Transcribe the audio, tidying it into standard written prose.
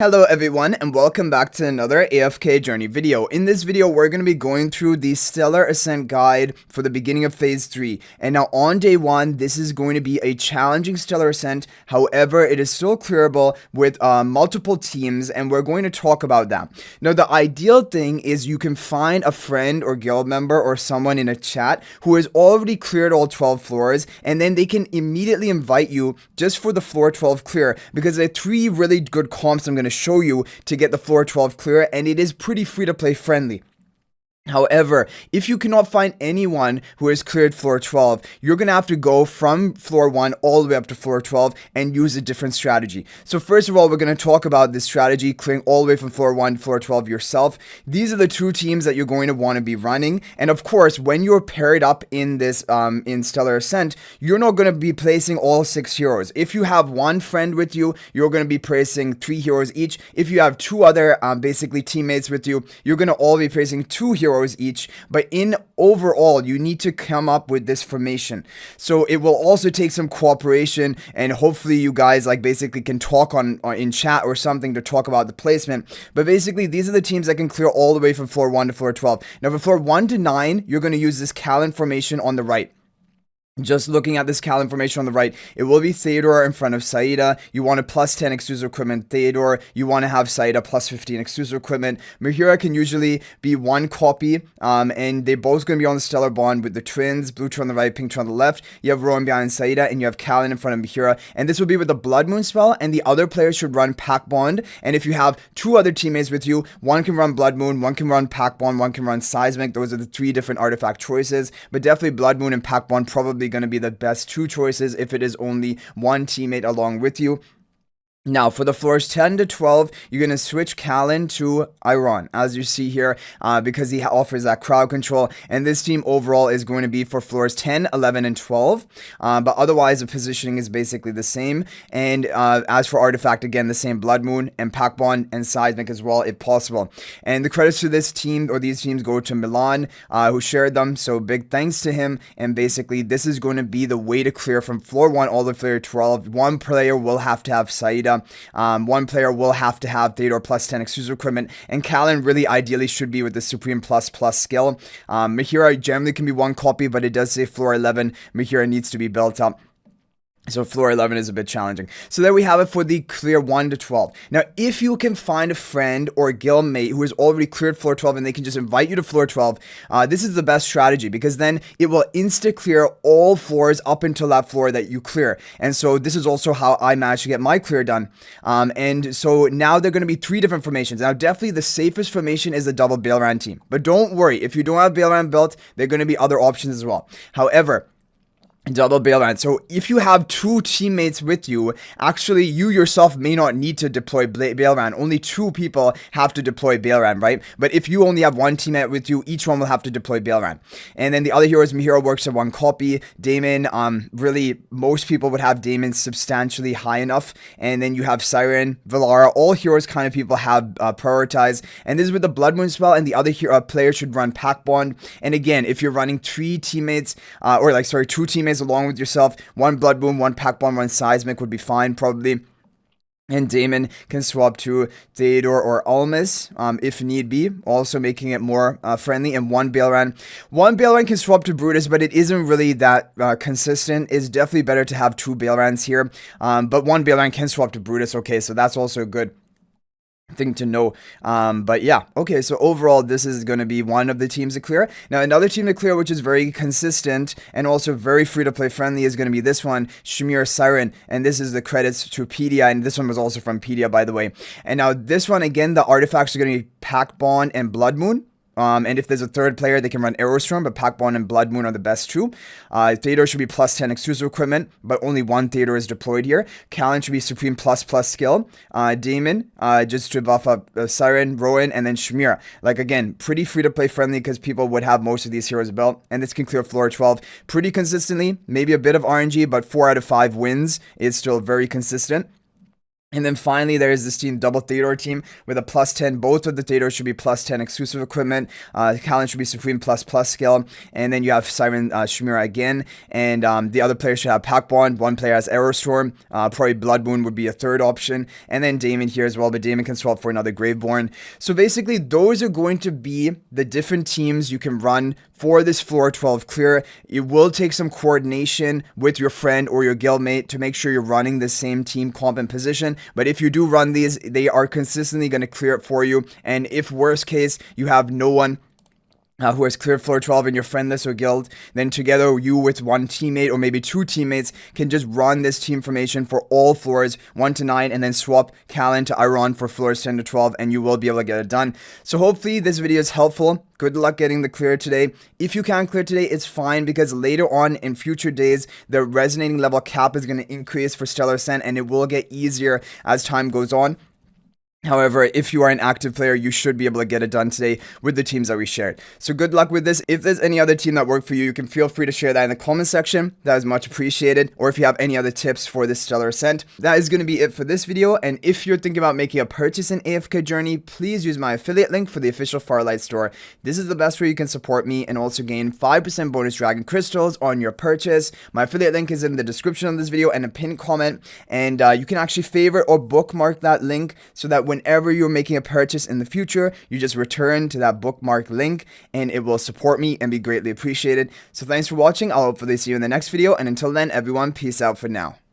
Hello everyone and welcome back to another AFK journey video. In this video we're going to be going through the Stellar Ascent guide for the beginning of phase 3. And now on day 1 this is going to be a challenging Stellar Ascent. However, it is still clearable with multiple teams, and we're going to talk about that. Now the ideal thing is you can find a friend or guild member or someone in a chat who has already cleared all 12 floors, and then they can immediately invite you just for the floor 12 clear, because there are 3 really good comps I'm going to show you to get the floor 12 clear, and it is pretty free to play friendly. However, if you cannot find anyone who has cleared floor 12, you're going to have to go from floor 1 all the way up to floor 12 and use a different strategy. So first of all, we're going to talk about this strategy, clearing all the way from floor 1 to floor 12 yourself. These are the 2 teams that you're going to want to be running. And of course, when you're paired up in this in Stellar Ascent, you're not going to be placing all 6 heroes. If you have one friend with you, you're going to be placing 3 heroes each. If you have 2 other basically teammates with you, you're going to all be placing 2 heroes each. But in overall, you need to come up with this formation. So it will also take some cooperation, and hopefully you guys basically can talk on in chat or something to talk about the placement. But basically these are the teams that can clear all the way from floor 1 to floor 12. Now for floor 1 to 9, you're going to use this Callan formation on the right. Just looking at this Callan formation on the right, it will be Thador in front of Saida. You want a plus 10 exclusive equipment Thador. You want to have Saida plus 15 exclusive equipment. Mihira can usually be one copy, and they're both going to be on the Stellar Bond with the twins, blue two on the right, pink two on the left. You have Rowan behind Saida, and you have Callan in front of Mihira. And this will be with the Blood Moon spell, and the other players should run Pack Bond. And if you have 2 other teammates with you, one can run Blood Moon, one can run Pack Bond, one can run Seismic. Those are the 3 different artifact choices. But definitely Blood Moon and Pack Bond probably going to be the best 2 choices if it is only one teammate along with you. Now, for the floors 10 to 12, you're going to switch Callan to Iron, as you see here, because he offers that crowd control. And this team overall is going to be for floors 10, 11, and 12. But otherwise, the positioning is basically the same. And as for Artifact, again, the same Blood Moon and Pack Bond and Seismic as well, if possible. And the credits to this team, or these teams, go to Milan, who shared them. So big thanks to him. And basically, this is going to be the way to clear from floor 1 all the way to floor 12. One player will have to have Saida. One player will have to have Thador plus 10 exclusive equipment, and Callan really ideally should be with the Supreme plus skill. Mihira generally can be one copy, but it does say floor 11. Mihira needs to be built up. So floor 11 is a bit challenging. So there we have it for the clear 1 to 12. Now, if you can find a friend or a guild mate who has already cleared floor 12 and they can just invite you to floor 12, this is the best strategy, because then it will insta clear all floors up until that floor that you clear. And so this is also how I managed to get my clear done. And so now they're going to be 3 different formations. Now, definitely the safest formation is the double Baelran team. But don't worry, if you don't have Baelran built, there are going to be other options as well. However, double Baelran. So if you have 2 teammates with you, actually you yourself may not need to deploy Baelran. Only 2 people have to deploy Baelran, right? But if you only have 1 teammate with you, each one will have to deploy Baelran. And then the other heroes, Mihira works at 1 copy. Damon, really most people would have Damon substantially high enough. And then you have Siren, Valara, all heroes kind of people have prioritized. And this is with the Blood Moon spell, and the other player should run Pack Bond. And again, if you're running 3 teammates, 2 teammates along with yourself, 1 Blood Moon, 1 Pack Bond, 1 Seismic would be fine probably. And Damon can swap to Thador or Almas if need be, also making it more friendly. And 1 Baelran. 1 Baelran can swap to Brutus, but it isn't really that consistent. It's definitely better to have 2 Baelrans here. But 1 Baelran can swap to Brutus, okay, so that's also good thing to know. But yeah, okay, so overall this is going to be one of the teams to clear. Now another team to clear, which is very consistent and also very free to play friendly, is going to be this one, Shamir Siren, and this is the credits to Pedia, and this one was also from Pedia, by the way. And now this one, again, the artifacts are going to be Pack Bond and Blood Moon. And if there's a 3rd player, they can run Aerostorm, but Pack Bond and Blood Moon are the best 2. Thador should be plus 10 exclusive equipment, but only 1 Thador is deployed here. Callan should be Supreme plus skill. Damon, just to buff up Siren, Rowan, and then Shamira. Again, pretty free to play friendly, because people would have most of these heroes built. And this can clear floor 12 pretty consistently. Maybe a bit of RNG, but 4 out of 5 wins is still very consistent. And then finally, there is this team, double Thador team, with a plus 10. Both of the Thador should be plus 10 exclusive equipment. Callan should be Supreme plus skill. And then you have Siren Shimira again. And the other player should have Pack Bond. One player has Arrow Storm. Probably Blood Moon would be a third option. And then Damon here as well, but Damon can swap for another Graveborn. So basically, those are going to be the different teams you can run for this floor 12 clear. It will take some coordination with your friend or your guildmate to make sure you're running the same team comp and position. But if you do run these, they are consistently going to clear it for you. And if worst case, you have no one who has cleared floor 12 in your friend list or guild, then together you with one teammate or maybe two teammates can just run this team formation for all floors 1 to 9 and then swap Callan to Iron for floors 10 to 12 and you will be able to get it done. So hopefully this video is helpful. Good luck getting the clear today. If you can't clear today, it's fine because later on in future days, the resonating level cap is going to increase for Stellar Ascent and it will get easier as time goes on. However, if you are an active player, you should be able to get it done today with the teams that we shared. So good luck with this. If there's any other team that worked for you, you can feel free to share that in the comment section. That is much appreciated. Or if you have any other tips for this Stellar Ascent. That is going to be it for this video. And if you're thinking about making a purchase in AFK Journey, please use my affiliate link for the official Farlight store. This is the best way you can support me and also gain 5% bonus dragon crystals on your purchase. My affiliate link is in the description of this video and a pinned comment. And you can actually favorite or bookmark that link so that whenever you're making a purchase in the future, you just return to that bookmarked link and it will support me and be greatly appreciated. So thanks for watching. I'll hopefully see you in the next video. And until then, everyone, peace out for now.